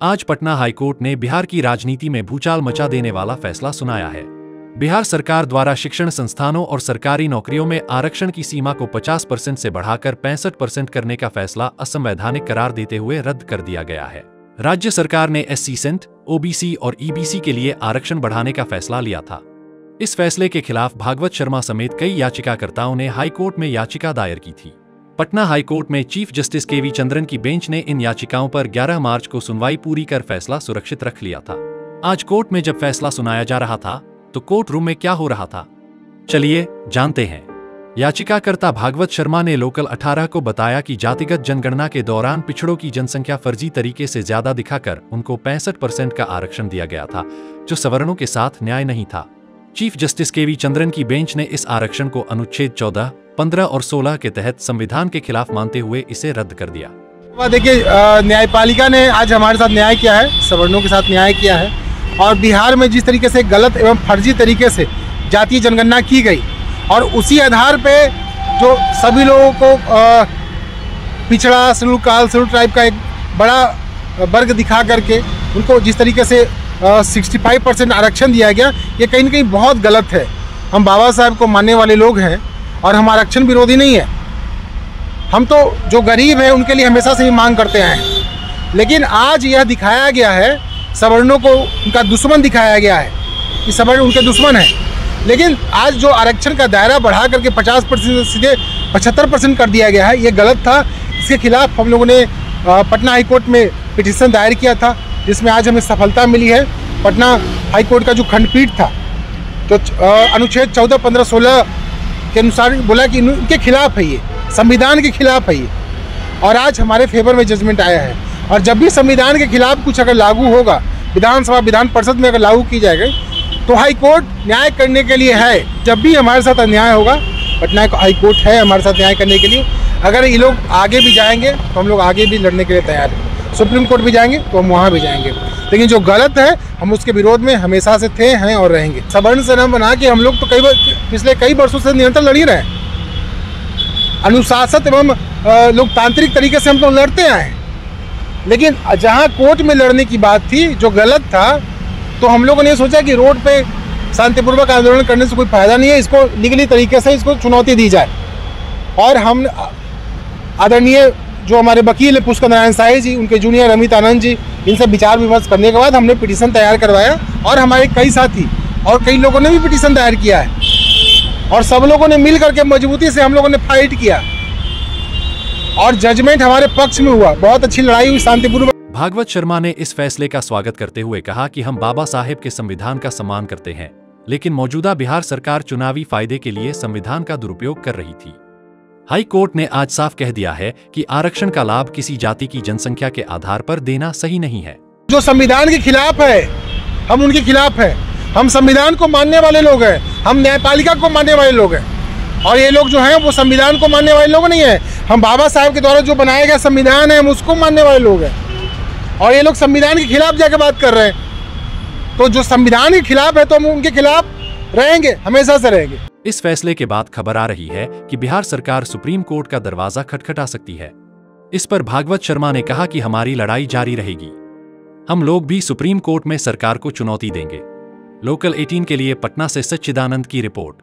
आज पटना हाईकोर्ट ने बिहार की राजनीति में भूचाल मचा देने वाला फैसला सुनाया है। बिहार सरकार द्वारा शिक्षण संस्थानों और सरकारी नौकरियों में आरक्षण की सीमा को 50% से बढ़ाकर 65% करने का फैसला असंवैधानिक करार देते हुए रद्द कर दिया गया है। राज्य सरकार ने SC सेंट, OBC और EBC के लिए आरक्षण बढ़ाने का फैसला लिया था। इस फैसले के खिलाफ भागवत शर्मा समेत कई याचिकाकर्ताओं ने हाईकोर्ट में याचिका दायर की थी। पटना हाईकोर्ट में चीफ जस्टिस KV चंद्रन की बेंच ने इन याचिकाओं पर 11 मार्च को सुनवाई पूरी कर फैसला सुरक्षित रख लिया था। आज कोर्ट में जब फैसला सुनाया जा रहा था तो कोर्ट रूम में क्या हो रहा था, चलिए जानते हैं। याचिकाकर्ता भागवत शर्मा ने लोकल 18 को बताया कि जातिगत जनगणना के दौरान पिछड़ों की जनसंख्या फर्जी तरीके से ज्यादा दिखाकर उनको 65% का आरक्षण दिया गया था, जो सवर्णों के साथ न्याय नहीं था। चीफ जस्टिस KV चंद्रन की बेंच ने इस आरक्षण को अनुच्छेद 14, 15 और 16 के तहत संविधान के खिलाफ मानते हुए इसे रद्द कर दिया। देखिए, न्यायपालिका ने आज हमारे साथ न्याय किया है, सवर्णों के साथ न्याय किया है। और बिहार में जिस तरीके से गलत एवं फर्जी तरीके से जातीय जनगणना की गई और उसी आधार पे जो सभी लोगों को पिछड़ा शेड्यूल कास्ट शेड्यूल ट्राइब का एक बड़ा वर्ग दिखा करके उनको जिस तरीके से 65% आरक्षण दिया गया, ये कहीं ना कहीं बहुत गलत है। हम बाबा साहब को मानने वाले लोग हैं और हम आरक्षण विरोधी नहीं है। हम तो जो गरीब हैं उनके लिए हमेशा से ही मांग करते आए हैं, लेकिन आज यह दिखाया गया है, सवर्णों को उनका दुश्मन दिखाया गया है कि सवर्ण उनके दुश्मन हैं। लेकिन आज जो आरक्षण का दायरा बढ़ा करके 50% सीधे 75% कर दिया गया है, ये गलत था। इसके खिलाफ हम लोगों ने पटना हाईकोर्ट में पिटीशन दायर किया था, जिसमें आज हमें सफलता मिली है। पटना हाईकोर्ट का जो खंडपीठ था, जो अनुच्छेद 14, 15, 16 के अनुसार बोला कि इनके खिलाफ है, ये संविधान के खिलाफ है ये, और आज हमारे फेवर में जजमेंट आया है। और जब भी संविधान के खिलाफ कुछ अगर लागू होगा, विधानसभा विधान परिषद में अगर लागू की जाएगी, तो हाईकोर्ट न्याय करने के लिए है। जब भी हमारे साथ अन्याय होगा, पटना हाईकोर्ट है हमारे साथ न्याय करने के लिए। अगर ये लोग आगे भी जाएंगे तो हम लोग आगे भी लड़ने के लिए तैयार हैं। सुप्रीम कोर्ट भी जाएंगे तो हम वहाँ भी जाएंगे, लेकिन जो गलत है हम उसके विरोध में हमेशा से थे, हैं और रहेंगे। सवर्ण सेना बना के हम लोग तो पिछले कई वर्षों से निरंतर लड़ ही रहे हैं। अनुशासित एवं लोकतांत्रिक तरीके से हम तो लड़ते आए हैं, लेकिन जहाँ कोर्ट में लड़ने की बात थी, जो गलत था, तो हम लोगों ने सोचा कि रोड पे शांतिपूर्वक आंदोलन करने से कोई फायदा नहीं है, इसको लीगली तरीके से इसको चुनौती दी जाए। और हम आदरणीय जो हमारे वकील है पुष्कर नारायण साई जी, उनके जूनियर अमित आनंद जी, इनसे विचार विमर्श करने के बाद हमने पिटीशन तैयार करवाया। और हमारे कई साथी और कई लोगों ने भी पिटीशन दायर किया है, और सब लोगों ने मिल करके मजबूती से हम लोगों ने फाइट किया और जजमेंट हमारे पक्ष में हुआ। बहुत अच्छी लड़ाई हुई, शांतिपूर्वक। भागवत शर्मा ने इस फैसले का स्वागत करते हुए कहा कि हम बाबा साहेब के संविधान का सम्मान करते हैं, लेकिन मौजूदा बिहार सरकार चुनावी फायदे के लिए संविधान का दुरुपयोग कर रही थी। हाई कोर्ट ने आज साफ कह दिया है कि आरक्षण का लाभ किसी जाति की जनसंख्या के आधार पर देना सही नहीं है। जो संविधान के खिलाफ है, हम उनके खिलाफ है। हम संविधान को मानने वाले लोग हैं, हम न्यायपालिका को मानने वाले लोग हैं, और ये लोग जो हैं वो संविधान को मानने वाले लोग नहीं है। हम बाबा साहब के द्वारा जो बनाया गया संविधान है, हम उसको मानने वाले लोग हैं, और ये लोग संविधान के खिलाफ जाकर बात कर रहे हैं। तो जो संविधान के खिलाफ है तो हम उनके खिलाफ रहेंगे, हमेशा से रहेंगे। इस फैसले के बाद खबर आ रही है कि बिहार सरकार सुप्रीम कोर्ट का दरवाजा खटखटा सकती है। इस पर भागवत शर्मा ने कहा कि हमारी लड़ाई जारी रहेगी, हम लोग भी सुप्रीम कोर्ट में सरकार को चुनौती देंगे। लोकल 18 के लिए पटना से सच्चिदानंद की रिपोर्ट।